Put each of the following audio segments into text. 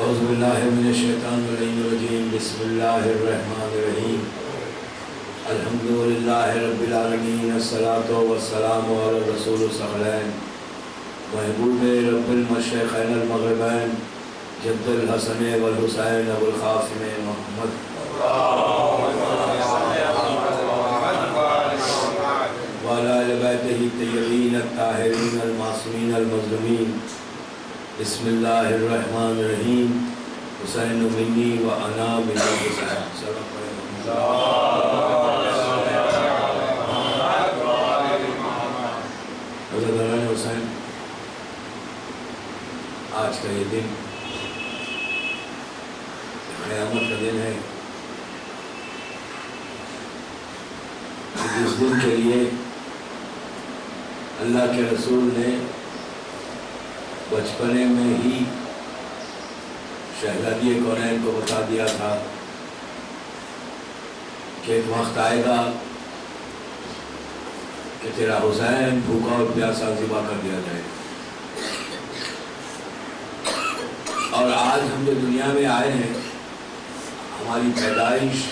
اعوذ باللہ من الشیطان الرجیم بسم اللہ الرحمن الرحیم الحمدللہ رب العالمین الصلاۃ والسلام علی رسول الثقلین محبوب رب المشرقین المغربین جد الحسن والحسین ابو القاسم محمد وعلی آل بیتہ الطیبین الطاہرین المعصومین المظلومین بسم اللہ الرحمن الرحیم حسین منی و انا من الحسین حضرت حسین آج کا یہ دن قیامت کا دن ہے. اس دن کے لیے اللہ کے رسول نے بچپنے میں ہی شہزادی کونین کو بتا دیا تھا کہ ایک وقت آئے گا کہ تیرا حسین بھوکا اور پیاسا ذبح کر دیا جائے گا. اور آج ہم جو دنیا میں آئے ہیں، ہماری پیدائش،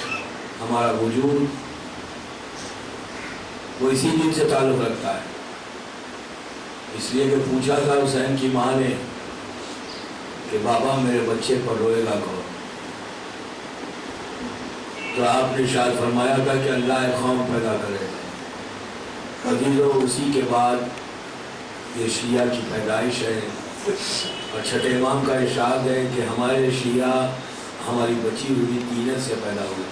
ہمارا وجود وہ اسی دن سے تعلق رکھتا ہے. اس لیے کہ پوچھا تھا حسین کی ماں نے کہ بابا میرے بچے پر روئے گا کون؟ تو آپ نے ارشاد فرمایا تھا کہ اللہ ایک قوم پیدا کرے گا. عزیزو، اسی کے بعد یہ شیعہ کی پیدائش ہے. اور چھٹے امام کا ارشاد ہے کہ ہمارے شیعہ ہماری بچی ہوئی تینت سے پیدا ہوئے.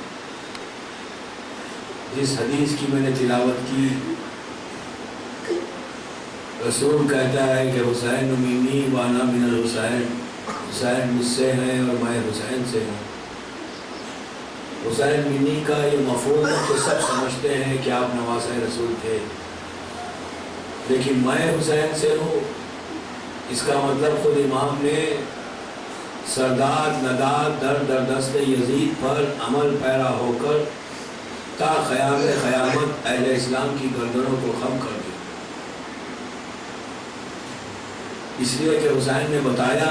جس حدیث کی میں نے تلاوت کی، رسول کہتا ہے کہ حسین منی و انا من الحسین، حسین مجھ سے ہیں اور میں حسین سے ہوں. حسین منی کا یہ مفہوم تو سب سمجھتے ہیں کہ آپ نواسہ رسول تھے، لیکن میں حسین سے ہوں، اس کا مطلب خود امام نے سرداد نداد در دست یزید پر عمل پیرا ہو کر تا قیام قیامت اہل اسلام کی گردنوں کو خم کر دیا. اس لیے کہ حسین نے بتایا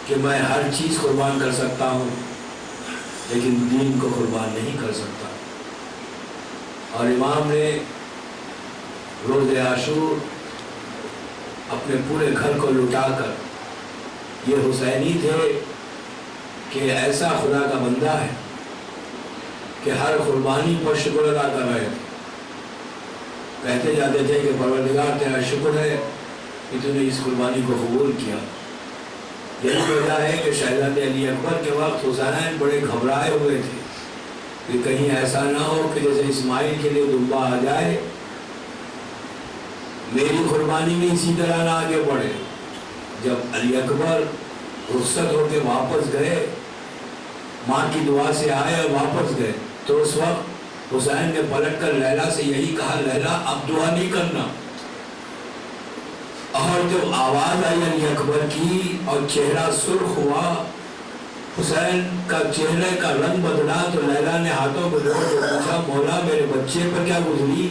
کہ میں ہر چیز قربان کر سکتا ہوں لیکن دین کو قربان نہیں کر سکتا. اور امام نے روز عاشور اپنے پورے گھر کو لٹا کر، یہ حسینی تھے کہ ایسا خدا کا بندہ ہے کہ ہر قربانی پر شکر ادا کر رہے تھے. کہتے جاتے تھے کہ پروردگار تیرا شکر ہے کہ تو نے اس قربانی کو قبول کیا. یہی وجہ ہے کہ شہزادے علی اکبر کے وقت حسین بڑے گھبرائے ہوئے تھے کہ کہیں ایسا نہ ہو کہ جیسے اسماعیل کے لیے دمبا آ جائے، میری قربانی میں اسی طرح نہ آگے بڑھے. جب علی اکبر رخصت ہو کے واپس گئے، ماں کی دعا سے آئے اور واپس گئے، تو اس وقت حسین نے پلٹ کر لیلا سے یہی کہا، لیلا اب دعا نہیں کرنا. اور جب آواز آئی علی اکبر کی اور چہرہ سرخ ہوا، حسین کا چہرے کا رنگ بدلا، تو لیلا نے ہاتھوں کو جوڑ کے پوچھا، مولا میرے بچے پر کیا گزری؟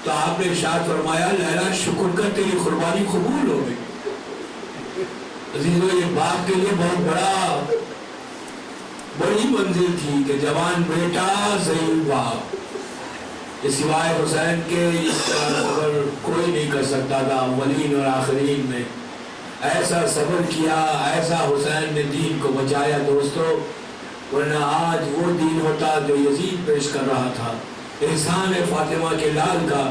تو آپ نے ارشاد فرمایا، لیلا شکر کر تیری قربانی قبول ہو گئی. عزیزو، یہ باپ کے لیے بہت بڑی منزل تھی کہ جوان بیٹا ضعیف باپ. یہ سوائے حسین کے اس طرح صبر کوئی نہیں کر سکتا تھا. اولین اور آخرین میں ایسا صبر کیا، ایسا حسین نے دین کو بچایا دوستو. ورنہ آج وہ دین ہوتا جو یزید پیش کر رہا تھا، احسان فاطمہ کے لال کا.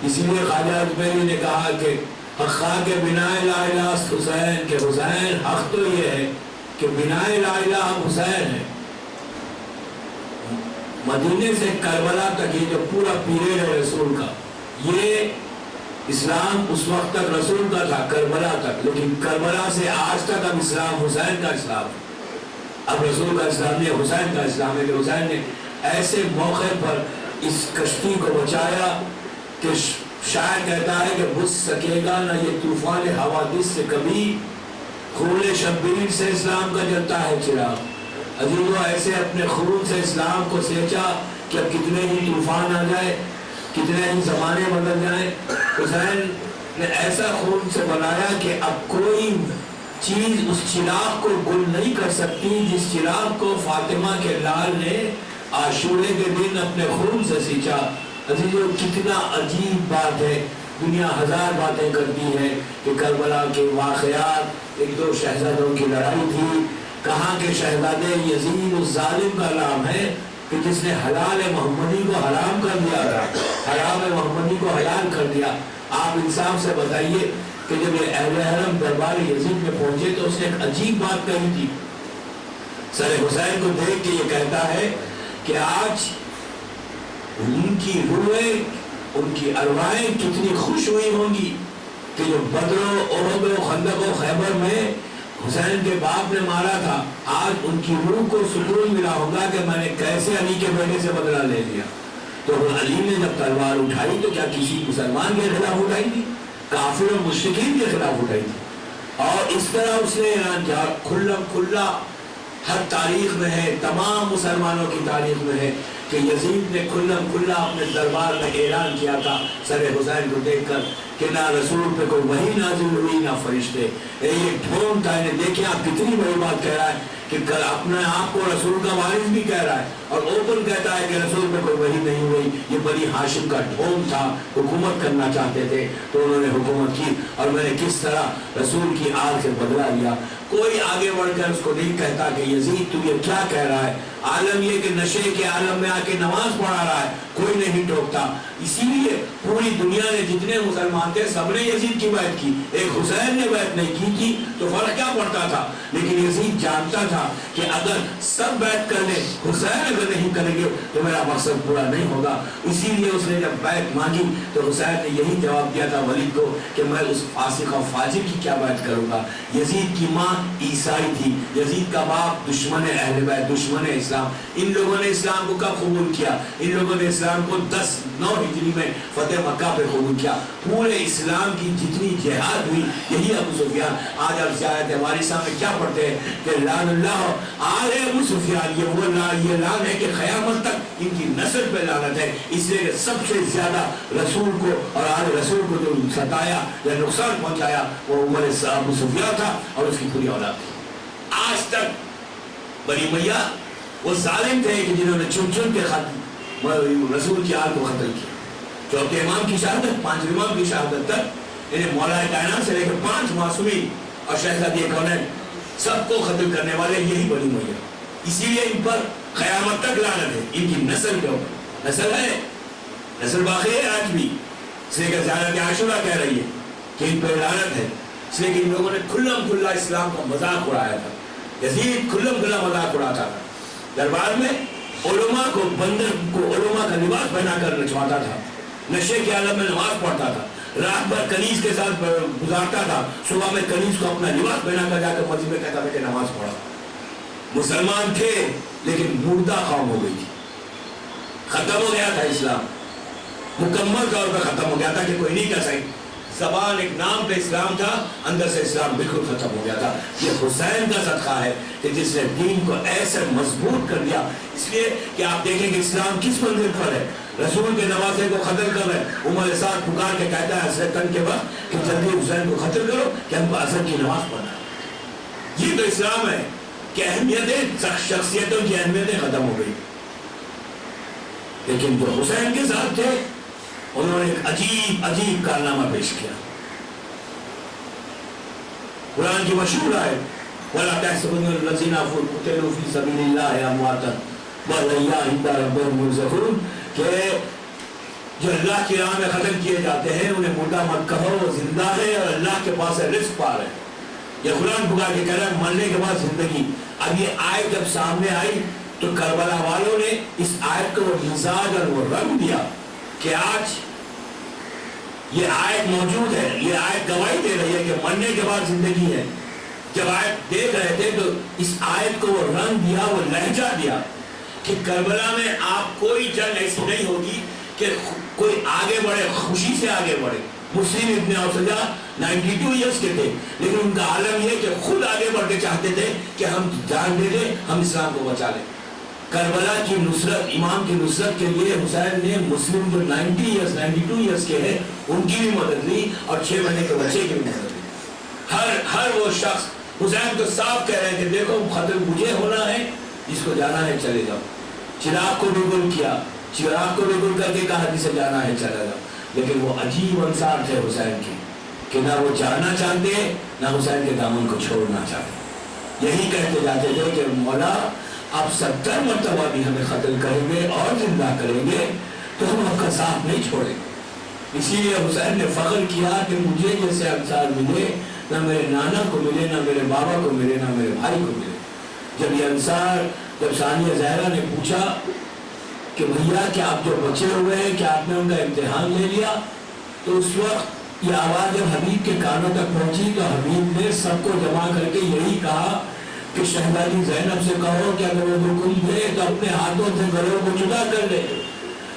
اسی لیے خواجہ اجمیری نے کہا کہ حقا کے بنا لا الہ حسین، کہ حسین حق تو یہ ہے کہ بنا لا الہ حسین ہے. مدینے سے کربلا تک یہ جو پورا پیریڈ ہے رسول کا، یہ اسلام اس وقت تک رسول کا تھا کربلا تک، لیکن کربلا سے آج تک اب اسلام حسین کا اسلام ہے. اب رسول کا اسلام نہیں، حسین کا اسلام ہے کہ حسین نے ایسے موقع پر اس کشتی کو بچایا کہ شاعر کہتا ہے کہ بجھ سکے گا نہ یہ طوفان حوادث سے کبھی، خون شبیر سے اسلام کا جلتا ہے چراغ. عزیزو، ایسے اپنے خون سے اسلام کو سینچا کہ اب کتنے ہی طوفان آ جائے، کتنے ہی زمانے بدل جائیں، حسین نے ایسا خون سے بنایا کہ اب کوئی چیز اس چراغ کو گل نہیں کر سکتی جس چراغ کو فاطمہ کے لال نے عاشورے کے دن اپنے خون سے سینچا۔ عزیزو کتنا عجیب بات ہے، دنیا ہزار باتیں کرتی ہے کہ کربلا کے واقعات، ایک دو شہزادوں کی لڑائی تھی، کہاں کے شہزادے یزید اس ظالم کا نام ہے کہ جس نے حلال محمدی کو حرام کر دیا تھا، حرام محمدی کو حلال کر دیا۔ آپ انصاف سے بتائیے کہ جب یہ اہل حرم دربار یزید میں پہنچے تو اس نے ایک عجیب بات کہی تھی۔ سر حسین کو دیکھ کے یہ کہتا ہے کہ آج ان کی روحیں، ان کی ارواحیں کتنی خوش ہوئی ہوں گی کہ جو بدر و احد و خندق و خیبر میں حسین کے باپ نے مارا تھا، آج ان کی روح کو سکون ملا ہوگا کہ میں نے کیسے علی کے بیٹے سے بدلہ لے لیا۔ تو علی نے جب تلوار اٹھائی تو کیا کسی مسلمان کے خلاف اٹھائی تھی؟ کافر و مشرکین کے خلاف اٹھائی تھی۔ اور اس طرح اس نے اعلان کیا، کھلا کھلا ہر تاریخ میں ہے، تمام مسلمانوں کی تاریخ میں ہے کہ یزید نے کھلم کھلا اپنے دربار میں اعلان کیا تھا سر حسین کو دیکھ کر کہ نہ رسول پہ کوئی وحی نازل ہوئی نہ فرشتے۔ یہ ڈھونگ تھا، انہیں دیکھیں آپ کتنی بڑی بات کہہ رہا ہے کہ اپنے آپ کو رسول کا وارث بھی کہہ رہا ہے اور اوپن کہتا ہے کہ رسول پہ کوئی وحی نہیں ہوئی۔ یہ بنی ہاشم کا ڈھونگ تھا، حکومت کرنا چاہتے تھے تو انہوں نے حکومت کی، اور میں نے کس طرح رسول کی آگ سے بدلہ لیا۔ کوئی آگے بڑھ کر اس کو نہیں کہتا کہ یزید تو یہ کیا کہہ رہا ہے، عالم یہ کہ نشے کے عالم میں آ کے نماز پڑھا رہا ہے، کوئی نہیں ٹوکتا۔ اسی لیے پوری دنیا نے جتنے مسلمان تھے سب نے یزید کی بیعت کی، ایک حسین نے بیعت نہیں کی تو فرق کیا پڑتا تھا؟ لیکن یزید جانتا تھا کہ اگر سب بیعت کر لیں، حسین اگر نہیں کریں گے تو میرا مقصد پورا نہیں ہوگا۔ اسی لیے اس نے جب بیعت مانگی تو حسین نے یہی جواب دیا تھا ولید کو کہ میں اس فاسق و فاجر کی کیا بیعت کروں گا۔ یزید کی ماں عیسائی تھی، یزید کا باپ دشمن اہل بیت، دشمن اسلام۔ ان لوگوں نے اسلام کو کب قبول کیا؟ ان لوگوں نے اسلام کو 10/9 ہجری میں فتح مکہ پہ قبول کیا۔ پورے اسلام کی جتنی جہاد ہوئی یہی ابو سفیان۔ آج آپ شاید ہماری سامنے کیا پڑھتے ہیں کہ لعن اللہ آل ابو سفیان، یہ لعن ہے کہ قیامت تک ان کی نسل پہ لعنت ہے، اس لیے کہ سب سے زیادہ رسول کو اور آل رسول کو جو ستایا یا نقصان پہنچایا وہ عمر ابو سفیان تھا اور اس کی پوری اولاد تھی۔ آج تک بنی امیہ وہ ظالم تھے کہ جنہوں نے چن چن کے رسول کی آل کو قتل کیا۔ چوتھے امام کی شہادت، پانچویں امام کی شہادت تک انہیں مولا کائنات سے لے کر 5 معصومین اور شہزادی کونین سب کو قتل کرنے والے یہی بنی امیہ۔ اسی لیے ان پر قیامت تک لعنت ہے، ان کی نسل کے اوپر۔ نسل ہے، نسل باقی ہے آج بھی، اس لیے کہ زیارت عاشورہ کہہ رہی ہے کہ ان پر لعنت ہے، اس لیے کہ ان لوگوں نے کھلم کھلا اسلام کا مذاق اڑایا تھا۔ یزید کھلم کھلا مذاق اڑاتا تھا، دربار میں علماء کو، بندر کو علماء کا لباس پہنا کر نچواتا تھا، نشے کے عالم میں نماز پڑھتا تھا، رات بھر کنیز کے ساتھ گزارتا تھا، صبح میں کنیز کو اپنا لباس پہنا کر جا کر مسجد میں کہتا تھا کہ نماز پڑھا۔ مسلمان تھے لیکن مردہ قوم ہو گئی تھی، ختم ہو گیا تھا اسلام، مکمل طور پر ختم ہو گیا تھا کہ کوئی نہیں کہہ سکتا۔ زبان ایک نام پہ اسلام تھا، اندر سے اسلام بالکل ختم ہو گیا تھا۔ یہ حسین کا صدقہ ہے کہ جس نے دین کو ایسے مضبوط کر دیا، اس لیے کہ آپ دیکھیں کہ اسلام کس منزل پر ہے۔ رسول کے نواسے کو قتل کر رہے، عمر سعد پکار کے کہتا ہے عصر تن کے وقت کہ جلدی حسین کو قتل کرو کہ ہم کو عصر کی نماز پڑھنا ہے۔ یہ تو اسلام ہے کہ اہمیتیں، شخصیتوں کی اہمیتیں ختم ہو گئی۔ لیکن جو حسین کے ساتھ تھے انہوں نے ایک عجیب عجیب کارنامہ پیش کیا۔ قرآن کی مشہور آیت وَلَا تَحْسَبُنَّ الَّذِينَ قُتِلُوا فِي سَبِيلِ اللَّهِ أَمْوَاتًا بَلْ أَحْيَاءٌ عِندَ رَبِّهِمْ يُرْزَقُونَ، کہ جو اللہ کی راہ میں قتل کیے جاتے ہیں انہیں مردہ مت کہو، وہ زندہ ہے اور اللہ کے پاس رزق پا رہے ہیں۔ یہ قرآن پکار کے کہہ رہا ہے مرنے کے بعد زندگی۔ اب یہ آیت جب سامنے آئی تو کربلا والوں نے اس آیت کو وہ مزاج اور وہ رنگ دیا کہ آج یہ آیت موجود ہے، یہ آیت گواہی دے رہی ہے کہ مرنے کے بعد زندگی ہے۔ جب آیت دیکھ رہے تھے تو اس آیت کو وہ رنگ دیا، وہ لہجہ دیا کہ کربلا میں آپ کوئی جنگ ایسی نہیں ہوگی کہ کوئی آگے بڑھے، خوشی سے آگے بڑھے۔ مسلم ابن اوسجا 92 ایئرس کے تھے لیکن ان کا عالم یہ کہ خود آگے بڑھ کے چاہتے تھے کہ ہم جان دے دیں، ہم اسلام کو بچا لیں۔ کربلا کی نصرت، امام کی نصرت کے لیے حسین نے مسلم جو 92 ایئرس کے ہیں ان کی بھی مدد لی اور 6 مہینے کے بچے کی بھی مدد لی۔ ہر وہ شخص حسین تو صاف کہہ رہے ہیں کہ دیکھو قتل مجھے ہونا ہے، جس کو جانا ہے چلے جاؤ۔ چراغ کو بھی گل کیا، چراغ کو بھی گل کر کے کہا جسے جانا ہے چلا جاؤ۔ لیکن وہ عجیب انصار تھے حسین کے کہ نہ وہ جانا چاہتے نہ حسین کے دامن کو چھوڑنا چاہتے۔ یہی کہتے جاتے تھے کہ مولا آپ 70 مرتبہ بھی ہمیں قتل کریں گے اور زندہ کریں گے تو ہم آپ کا ساتھ نہیں چھوڑیں گے۔ اسی لیے حسین نے فخر کیا کہ مجھے جیسے انصار ملے نہ میرے نانا کو ملے، نہ میرے بابا کو ملے، نہ میرے بھائی کو ملے۔ جب یہ انصار، جب ثانیہ زہرا نے پوچھا کہ بھیا کہ آپ جو بچے ہوئے ہیں کہ آپ نے ان کا امتحان لے لیا، تو اس وقت یہ آواز جب حبیب کے کانوں تک پہنچی تو حبیب نے سب کو جمع کر کے یہی کہا کہ شہزادی زینب سے کہو کہ اگر وہ حکم دے تو اپنے ہاتھوں سے گلوں کو جدا کر لے۔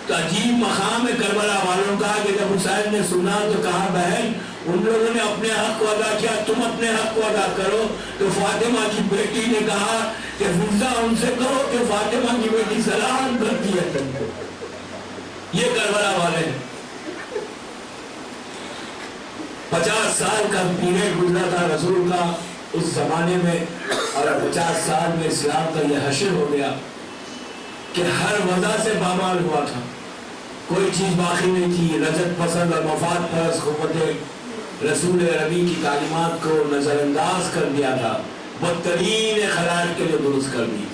تو عجیب مقام ہے کربلا والوں کا کہ جب حسین نے سنا تو کہا بہن ان لوگوں نے اپنے حق کو ادا کیا، تم اپنے حق کو ادا کرو۔ تو فاطمہ کی بیٹی نے کہا کہ حفظہ ان سے کہو کہ فاطمہ کی بیٹی سلام کرتی ہے تم کو۔ یہ کربلا والے ہیں۔ 50 سال کا پیریڈ گزرا تھا رسول کا اس زمانے میں، اور 50 سال میں اسلام کا یہ حشر ہو گیا کہ ہر وجہ سے پامال ہوا تھا، کوئی چیز باقی نہیں تھی۔ لذت پسند اور مفاد پرست قوتیں رسول ربی کی تعلیمات کو نظر انداز کر دیا تھا، بدترین خلائق کے لیے درست کر دی۔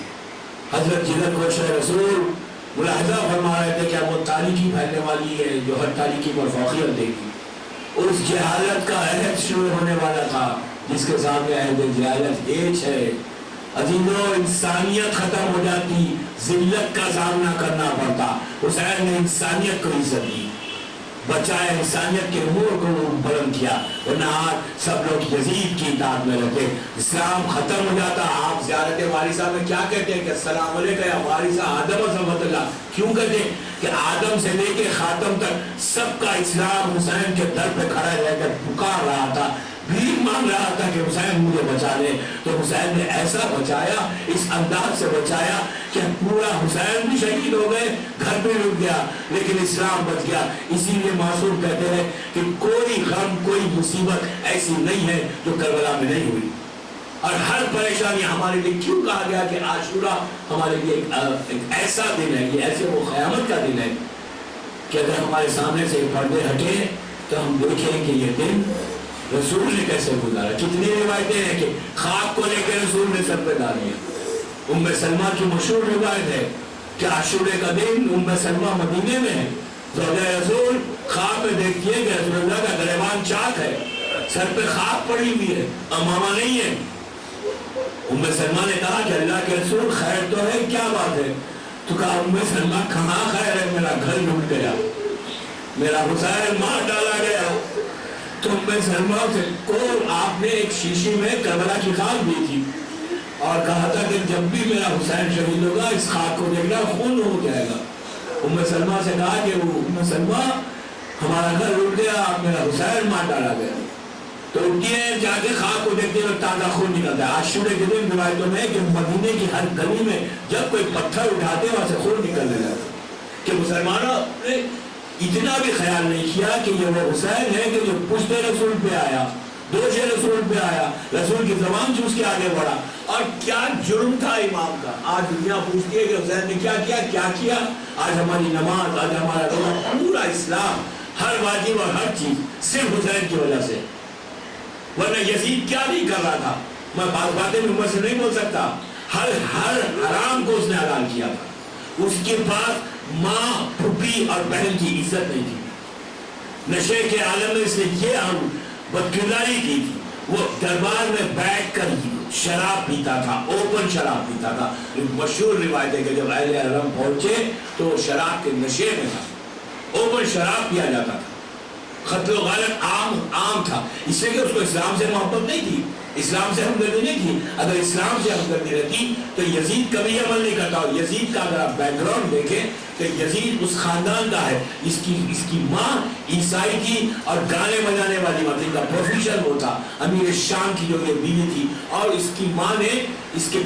حضرت جنت بخش رسول ملاحظہ فرما رہے تھے کہ اب وہ تاریکی پھیلنے والی ہے جو ہر تاریکی پر فوقیت دے گی۔ اس جہالت کا عہد شروع ہونے والا تھا جس کے سامنے عہد جہالت ایج ہے۔ عزیزو انسانیت ختم ہو جاتی، ذلت کا سامنا کرنا پڑتا۔ حسین نے انسانیت کو عزت دی، بچائے انسانیت کے امور کو بلند کیا، ورنہ آج سب لوگ یزید کی اطاعت میں رہتے، اسلام ختم ہو جاتا۔ آپ زیارت وارثہ میں کیا کہتے ہیں کہ السلام علیکم یا وارثہ آدم عظمت اللہ، کیوں کہتے ہیں کہ آدم سے لے کے خاتم تک سب کا اسلام حسین کے در پہ کھڑا رہ کر پکار رہا تھا، بھیک مانگ رہا تھا کہ حسین مجھے بچا لے۔ تو حسین نے ایسا بچایا، اس انداز سے بچایا کہ پورا حسین بھی شہید ہو گئے، گھر بھی لٹ گیا لیکن اسلام بچ گیا۔ اسی لیے معصوم کہتے ہیں کہ کوئی غم، کوئی مصیبت ایسی نہیں ہے جو کربلا میں نہیں ہوئی، اور ہر پریشانی ہمارے لیے کیوں کہا گیا کہ عاشورہ ہمارے لیے ایک ایسا دن ہے، یہ ایسے وہ قیامت کا دن ہے کہ اگر ہمارے سامنے سے پردے ہٹے تو ہم دیکھیں کہ یہ دن رسول نے کیسے گزارا۔ کتنی روایتیں ہیں کہ خاک کو لے کے رسول نے سر پہ ڈالی ہے۔ ام سلمہ کی مشہور روایت ہے کہ عاشورے کا دن ام سلمہ مدینے میں ہے، زوجہ رسول خواب میں دیکھتی ہے کہ رسول اللہ کا گریبان چاک ہے، سر پہ خاک پڑی ہوئی ہے، امامہ نہیں ہے۔ ام سلمہ نے کہا کہ اللہ کے رسول خیر تو ہے، کیا بات ہے؟ تو کہا ام سلمہ کہاں خیر ہے، میرا گھر لٹ گیا، میرا حسین مار ڈالا گیا۔ تو ام سلمہ کو آپ نے ایک شیشی میں کربلا کی خاک دی تھی اور کہا تھا کہ جب بھی میرا حسین شہید ہوگا اس خاک کو دیکھنا، خون ہو جائے گا۔ ام سلمہ سے کہا کہ ام سلمہ ہمارا گھر لٹ گیا، آپ میرا حسین مار ڈالا گیا۔ تو اٹھتی ہے، جا کے خاک کو دیکھتے ہوئے تازہ خون نکلتا ہے۔ عاشورے کے دن روایتوں میں کہ مدینے کی ہر گلی میں جب کوئی پتھر اٹھاتے وہاں سے خون نکلنے لگتا کہ مسلمانوں نے اتنا بھی خیال نہیں کیا کہ یہ وہ حسین ہے کہ جو پشت رسول پہ آیا، دوش رسول پہ آیا، رسول کی زبان چوس کے آگے بڑھا۔ اور کیا جرم تھا امام کا؟ آج دنیا پوچھتی ہے کہ حسین نے کیا کیا، کیا کیا؟ آج ہماری نماز، آج ہمارا روزہ، پورا اسلام، ہر واجب اور ہر چیز صرف حسین کی وجہ سے۔ ورنہ یزید کیا نہیں کر رہا تھا؟ میں بعض باتیں عمر سے نہیں بول سکتا، ہر حرام کو اس نے حلال کیا تھا۔ اس کے پاس ماں، پھوپھی اور بہن کی عزت نہیں تھی۔ نشے کے عالم میں اس نے یہ بدکرداری کی تھی، وہ دربار میں بیٹھ کر شراب پیتا تھا، اوپن شراب پیتا تھا۔ مشہور روایت ہے کہ جب اہل حرم پہنچے تو شراب کے نشے میں تھا، اوپن شراب پیا جاتا تھا، قتل و غارت عام تھا، اس لیے کہ اس کو اسلام سے محبت نہیں تھی، اسلام سے ہمدردی نہیں تھی۔ اگر اسلام سے ہمدردی رہتی تو یزید کبھی عمل نہیں کرتا۔ اور یزید کا اگر آپ بیک گراؤنڈ دیکھیں کہ یزید اس خاندان کا ہے، اس کی ماں عیسائی تھی اور گانے بجانے والی مطلب کا پروفیشن وہ تھا۔ امیر شام کی جو یہ بیوی تھی، اور اس کی ماں نے اس کے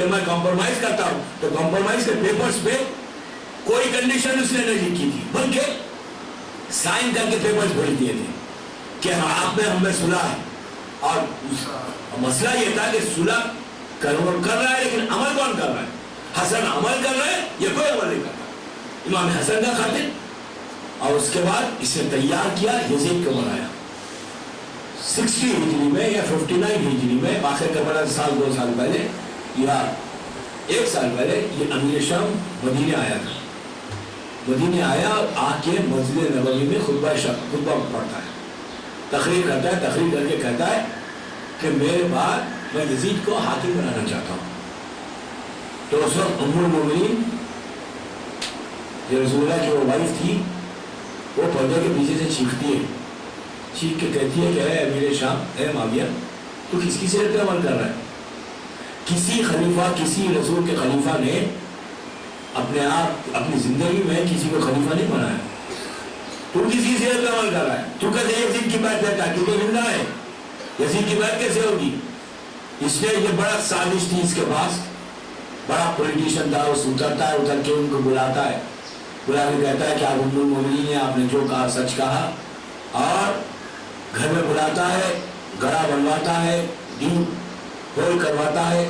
کہ میں کمپرومائز کرتا ہوں، تو کمپرومائز کے پیپرز پہ کوئی کنڈیشن اس نے نہیں لکھی تھی، بلکہ سائن کر کے پیپرز بھیج دیے تھے کہ آپ میں ہم میں صلح ہے. اور مسئلہ یہ تھا کہ صلح کر رہا ہے لیکن عمل کون کر رہا ہے؟ حسن عمل کر رہا ہے، یہ کوئی عمل نہیں کرتا. امام حسن کا خاطر. اور اس کے بعد اسے تیار کیا، یزید کو بنایا 60 ہجری میں یا 59 ہجری میں، آخر کربلا سال 2 سال پہلے یا 1 سال پہلے یہ امیر شام مدینے آیا تھا. مدینے آیا، آ کے مسجد نبوی میں خطبہ پڑھتا ہے، تقریر کرتا ہے، تقریر کر کے کہتا ہے کہ میرے بعد میں یزید کو حاکم بنانا چاہتا ہوں. تو اس وقت ام المومنین جو رسول اللہ کی وہ وائف تھی، وہ پردے کے پیچھے سے چیختی ہے، چیخ کے کہتی ہے کہ اے امیر شام، اے معاویہ، تو کس کی سیرت پہ عمل کر رہا ہے؟ کسی خلیفہ، کسی رسول کے خلیفہ نے اپنے آپ اپنی زندگی میں کسی کو خلیفہ نہیں بنایا. تو کس کی سیرت پہ عمل کر رہا ہے؟ تو کہتے یزید کی بات دیتا کہ تو زندہ ہے، یزید کی بات کیسے ہوگی؟ اس لیے یہ بڑا سازش تھی اس کے پاس، بڑا پولیٹیشین تھا. اس اترتا ہے، اتر کے ان کو بلاتا ہے، بلا کے کہتا ہے کہ آپ ام المومنین نے آپ نے جو کہا سچ کہا. اور گھر میں بلاتا ہے، گڑا بنواتا ہے، دین ہول کرواتا ہے،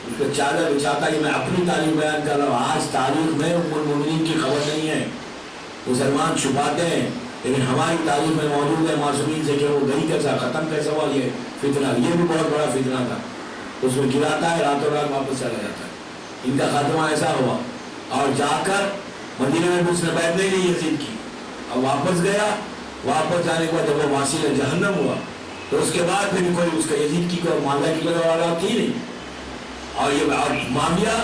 اس پہ چادر بچھاتا ہے. یہ میں اپنی تاریخ بیان کر رہا ہوں، آج تاریخ میں ام المومنین کی خبر نہیں ہے. مسلمان چھپاتے ہیں، لیکن ہماری تاریخ میں موجود ہے معصومین سے کہ وہ گئی کیسا، ختم کیسا ہوا. یہ فتنہ، یہ بھی بہت بڑا فتنہ تھا. اس میں گراتا ہے، راتوں رات واپس چلا جاتا ہے. ان کا خاتمہ ایسا ہوا. اور جا کر مدینہ میں اس نے بیعت نہیں لی یزید کی. اب واپس گیا، واپس جانے کے بعد جب وہ واصل جہنم ہوا، تو اس کے بعد پھر کوئی اس کا یزید کی کوئی معاملہ کی کوئی اولاد تھی نہیں. اور یہ معاویہ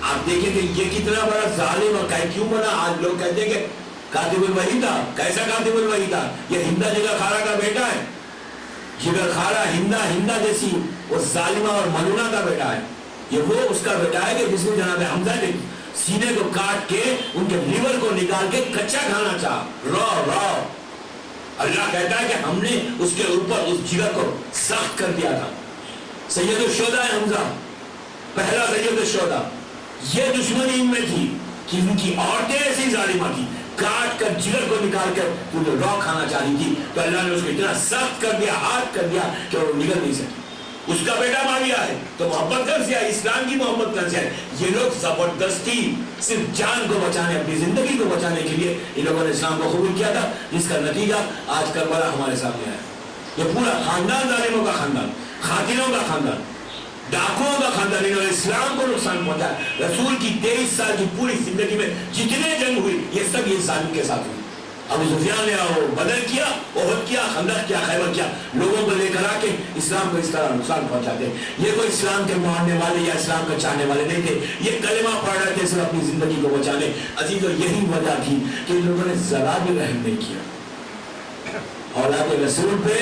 آپ دیکھیں کہ یہ کتنا بڑا ظالم اور کیوں بنا. آج لوگ کہتے ہیں کہ کاتب الوحی تھا. کیسا کاتب الوحی تھا؟ یہ ہندا جگر خارا کا بیٹا ہے. جگر خارا ہندا جیسی وہ ظالمہ اور ملونہ کا بیٹا ہے. یہ وہ اس کا بیٹا ہے کہ جس نے جناب حمزہ کے سینے کو کاٹ کے ان کے لیور کو نکال کے کچا کھانا چاہا، رو. اللہ کہتا ہے کہ ہم نے اس کے اوپر اس جگر کو سخت کر دیا تھا. سید الشہداء ہے حمزہ، پہلا سید الشہداء. یہ دشمنی ان میں تھی کہ ان کی عورتیں ایسی ظالمہ تھی، کاٹ کر جگر کو نکال کر انہیں رو کھانا چاہتی تھی. تو اللہ نے اس کو اتنا سخت کر دیا، ہاتھ کر دیا کہ وہ نکل نہیں سکی. اس کا بیٹا معاویہ ہے تو محبت کر سے ہے، اسلام کی محبت کر سے ہے. یہ لوگ زبردستی صرف جان کو بچانے، اپنی زندگی کو بچانے کے لیے ان لوگوں نے اسلام کو قبول کیا تھا، جس کا نتیجہ آج کربلا ہمارے سامنے آیا. یہ پورا خاندان ظالموں کا خاندان، قاتلوں کا خاندان، ڈاکوؤں کا خاندان، انہوں نے اسلام کو نقصان پہنچایا. رسول کی 23 سال کی پوری زندگی میں جتنے جنگ ہوئی یہ سب یہ ظالم کے ساتھ ہوئی. ابو سفیان نے بدر کیا، احد کیا، خندق کیا، خیبر کیا. لوگوں کو لے کر آ کے اسلام کو اس طرح نقصان پہنچاتے. یہ کوئی اسلام کے ماننے والے یا اسلام کا چاہنے والے نہیں تھے، یہ کلمہ پڑھ رہے تھے صرف اپنی زندگی کو بچانے. عزیزو یہی وجہ تھی کہ ان لوگوں نے ذرا بھی رحم نہیں کیا، اولاد رسول پہ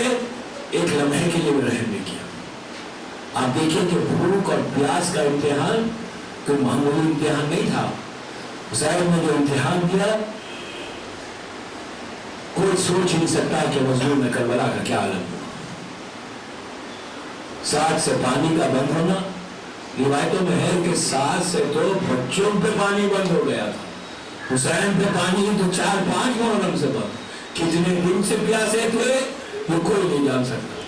ایک لمحے کے لیے بھی رحم نہیں کیا. آپ دیکھیں کہ بھوک اور پیاس کا امتحان کوئی معمولی امتحان نہیں تھا. حسین نے جو امتحان دیا کوئی سوچ نہیں سکتا کہ مظلوم میں کربلا کا کیا عالم ہوا. ساتھ سے پانی کا بند ہونا، روایتوں میں ہے کہ ساتھ سے تو بچوں پہ پانی بند ہو گیا تھا. حسین پہ پانی تو 4-5 محرم سے بند. کتنے دن سے پیاسے تھے وہ کوئی نہیں جان سکتا،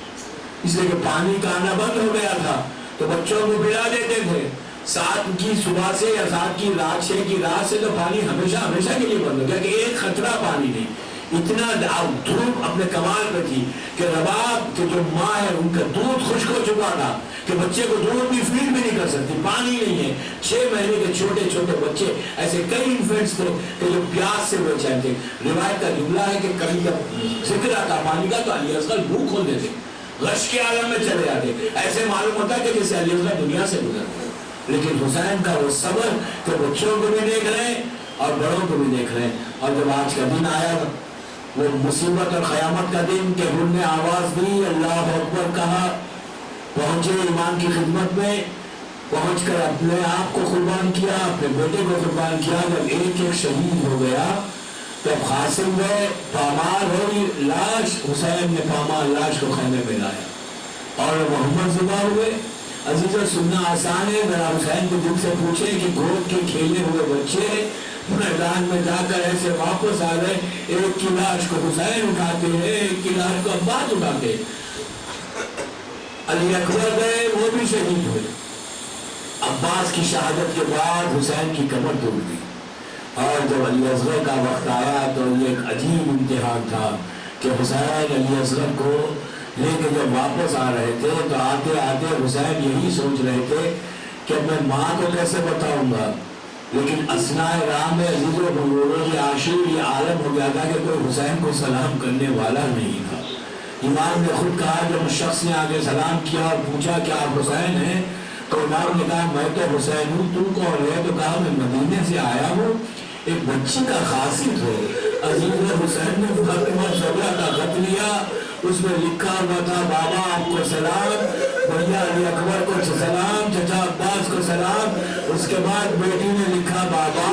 اس لیے کہ پانی کا آنا بند ہو گیا تھا. تو بچوں کو پلا دیتے تھے. 7 کی صبح سے یا 7 کی رات 6 کی رات سے تو پانی ہمیشہ کے لیے بند ہو گیا کہ ایک خطرہ پانی نہیں. اتنا دھوپ اپنے کمال پہ تھی کہ رباب کے جو ماں ہے ان کا دودھ خشک ہو چکا تھا کہ بچے کو دودھ بھی فیڈ بھی نہیں کر سکتی، پانی نہیں ہے. 6 مہینے کے چھوٹے چھوٹے بچے، ایسے کئی انفینٹس تھے کہ جو پیاس سے بے چین تھے. روایت کا جملہ ہے کہ کبھی جب ذکر آتا پانی کا تو علی اصغر منہ کھول دیتے، غش کے عالم میں چلے جاتے. ایسے معلوم ہوتا ہے کہ جیسے علی اصغر دنیا سے گزر گئے. لیکن حسین کا وہ صبر کہ بچوں کو بھی دیکھ رہے ہیں اور بڑوں کو بھی دیکھ رہے ہیں. اور جب آج کا دن آیا وہ مصیبت اور قیامت کا دن کہ انہوں نے آواز دی، اللہ اکبر کہا، پہنچے ایمان کی خدمت میں، پہنچ کر اپنے آپ کو قربان کیا، اپنے بیٹے کو قربان کیا. جب ایک شہید ہو گیا تب قاسم میں پامال ہوئی لاش، حسین نے پامال لاش کو خیمے میں لایا اور محمد زندہ ہوئے. عزیزوں سننا آسان ہے، ذرا حسین کو دل سے پوچھے کہ گود کے کھیلے ہوئے بچے میدان میں جا کر ایسے واپس آ گئے، ایک کی لاش کو حسین اٹھاتے ہیں، ایک کی لاش کو عباس اٹھاتے، علی اکبر گئے وہ بھی شہید ہوئے۔ عباس کی شہادت کے بعد حسین کی کمر ٹوٹ گئی، اور جب علی اصغر کا وقت آیا تو یہ ایک عجیب امتحان تھا کہ حسین علی اصغر کو لے کے جب واپس آ رہے تھے تو آتے آتے حسین یہی سوچ رہے تھے کہ میں ماں کو کیسے بتاؤں گا، لیکن اثناء راہ میں عزیزوں بزرگوں عاشور یہ عالم ہو گیا تھا کہ کوئی حسین کو سلام کرنے والا نہیں تھا۔ امام نے خود کہا جب اس شخص نے آگے سلام کیا اور پوچھا کہ آپ حسین ہیں، تو امام نے کہا میں تو حسین ہوں، تو کون ہے؟ تو کہا میں مدینے سے آیا ہوں، ایک بچی کا خاصیت ہو۔ عزیز حسین نے فاطمہ زہرا کا خط لیا، اس میں لکھا ہوا تھا بابا آپ کو سلام، بھیا علی اکبر کو سلام، چچا عباس کو سلام۔ اس کے بعد بیٹی نے لکھا بابا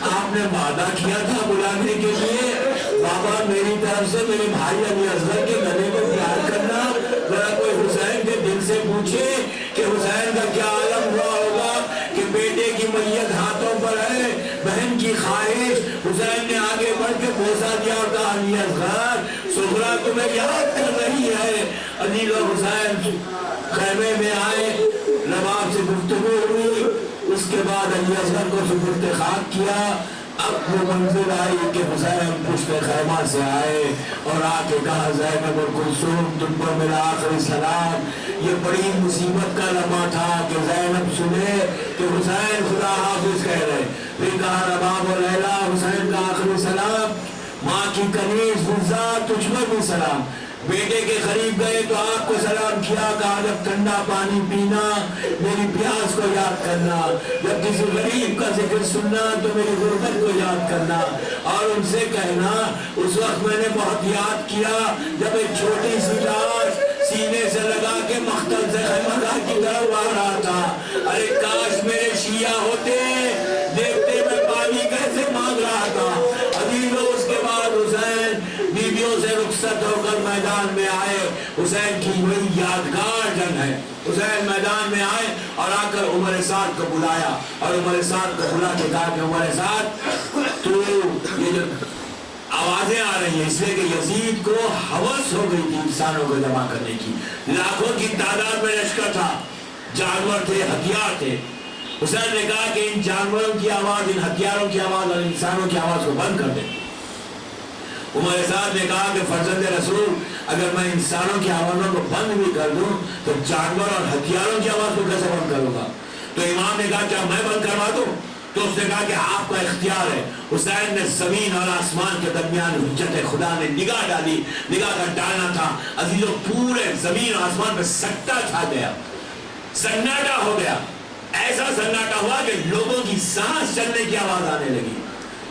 آپ نے وعدہ کیا تھا بلانے کے لیے، بابا میری طرف سے میرے بھائی علی اصغر کے گلے کو پیار کرنا، ذرا کوئی حسین کے دل سے پوچھے کہ حسین کا کیا عالم ہوا ہوگا کہ بیٹے کی میت ہاتھوں پر ہے، بہن کی خواہش۔ حسین نے آگے بڑھ کے بوسہ دیا اور کہا علی اصغر سغرا تمہیں یاد کر رہی ہے۔ علی و حسین خیمے میں آئے، نواب سے گفتگو ہوئی، اس کے بعد علی اصغر کو سپرد خاک کیا۔ اب وہ منظر آئی کہ حسین پشت خیمہ سے آئے اور آ کے کہا زینب اور کلثوم تم پر میرا آخری سلام۔ یہ بڑی مصیبت کا لمحہ تھا کہ زینب سنے کہ حسین خدا حافظ کہہ رہے، پھر کہا رباب و لیلا حسین کا آخری سلام، ماں کی کنیز حفظہ تجھ پر بھی سلام۔ بیٹے کے قریب گئے تو آپ کو سلام کیا، کہا جب ٹھنڈا پانی پینا میری پیاس کو یاد کرنا، جب کسی غریب کا ذکر سننا تو میری غربت کو یاد کرنا، اور ان سے کہنا اس وقت میں نے بہت یاد کیا جب ایک چھوٹی سی لاش سینے سے لگا کے مختل سے خیمہ کی طرف آ رہا تھا، ارے کاش میرے شیعہ ہوتے، دیکھتے میں پانی کیسے مانگ رہا تھا۔ عزیزو اس کے بعد حسین بیویوں سے رخصت ہو کر میدان میں آئے۔ حسین کی وہی یادگار جنگ ہے، حسین میدان میں آئے اور آ کر عمر سعد کو بلایا، اور عمر سعد کو بلا کے کہا کہ عمر سعد تو یہ جو آوازیں آ رہی ہیں اس لیے کہ یزید کو ہوس ہو گئی تھی انسانوں کو جمع کرنے کی، لاکھوں کی تعداد میں لشکر تھا، جانور تھے، ہتھیار تھے۔ حسین نے کہا کہ ان جانوروں کی آواز، ان ہتھیاروں کی آواز اور انسانوں کی آواز کو بند کر دیں۔ عمر سعد نے کہا کہ فرزند رسول اگر میں انسانوں کی آوازوں کو بند بھی کر دوں تو جانور اور ہتھیاروں کی آواز کو کیسے بند کروں گا؟ تو امام نے کہا کیا میں بند کروا دوں؟ تو اس نے کہا کہ آپ کا اختیار ہے۔ حسین نے زمین اور آسمان کے درمیان حجت خدا نے نگاہ ڈالی، نگاہ کا ڈالنا تھا عزیزوں، پورے زمین اور آسمان پہ سکتہ چھا گیا، سناٹا ہو گیا، ایسا سناٹا ہوا کہ لوگوں کی سانس چلنے کی آواز آنے لگی،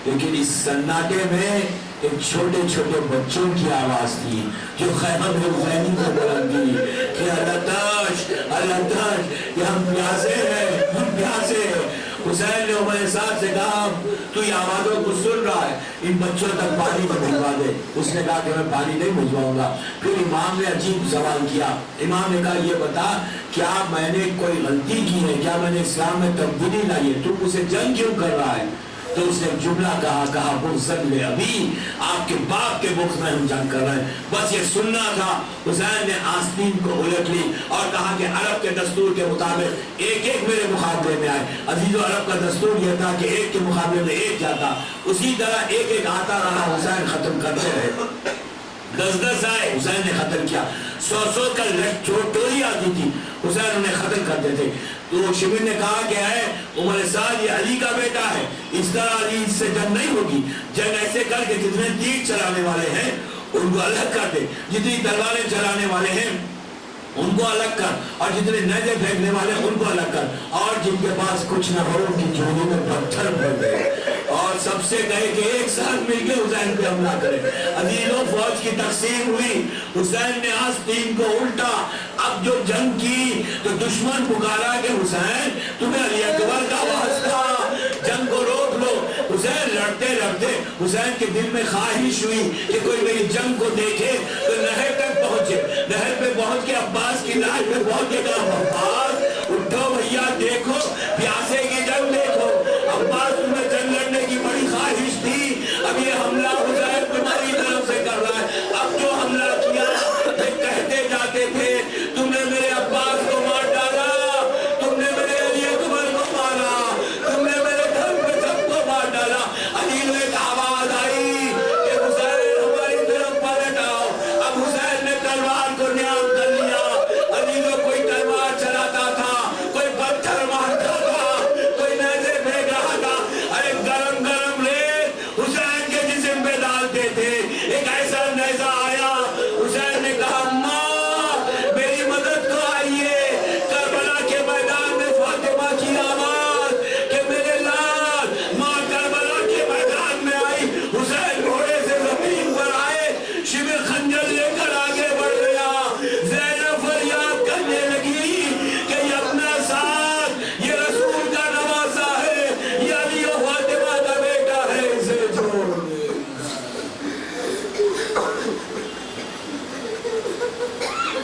لیکن اس سناٹے میں ایک چھوٹے چھوٹے بچوں کی آواز تھی جو خیمہ میں حسینی کو بلندی کہ اللہ تاش کہ ہم پیاسے ہیں، ہم پیاسے ہیں۔ حسین نے عمر سعد سے کہا تو یہ آوازوں کو سن رہا ہے، ان بچوں تک پانی کو بھجوا دے۔ اس نے کہا کہ میں پانی نہیں بھجواؤں گا۔ پھر امام نے عجیب سوال کیا، امام نے کہا یہ بتا کیا میں نے کوئی غلطی کی ہے، کیا میں نے اسلام میں تبدیلی لائی ہے، تو اسے جنگ کیوں کر رہا ہے؟ تو اس نے جملہ کہا بغضاً لأبی، آپ کے باپ کے بغض میں ہم جنگ کر رہے ہیں۔ بس یہ سننا تھا۔ حسین نے آستین کو الٹ لی اور کہا کہ عرب کے دستور کے مطابق ایک ایک میرے مقابلے میں آئے۔ عزیزو عرب کا دستور یہ تھا کہ ایک کے مقابلے میں ایک جاتا، اسی طرح ایک ایک آتا رہا، حسین ختم کرتے رہے۔ 10 آئے، حسین نے ختم کیا۔ 100 کا ٹولی آتی تھی، حسین انہیں ختم کرتے تھے۔ تو شبیر نے کہا کہ ہے عمر سعد یہ علی کا بیٹا ہے، اس طرح علی سے جنگ نہیں ہوگی، جنگ ایسے کر کے جتنے تیر چلانے والے ہیں ان کو الگ کر دے، جتنی تلواریں چلانے والے ہیں ان کو الگ کر، اور جتنے نیزے پھینکنے والے ان کو الگ کر، اور جن کے پاس کچھ نہ ہو ان کی جھولی میں پتھر بھر دے، اور سب سے کہے کہ ایک ساتھ مل کے حسین پہ حملہ کرے۔ عزیزوں فوج کی تقسیم ہوئی، حسین نے آستین کو الٹا۔ اب جو جنگ کی تو دشمن پکارا کہ حسین تمہیں علی اکبر کا واسطہ، جنگ کو روک لو۔ حسین لڑتے لڑتے حسین کے دل میں خواہش ہوئی کہ کوئی میری جنگ کو دیکھے تو نہر تک پہنچے، نہر پہ پہنچ کے عباس کی لاش پہ پہنچ کے کہا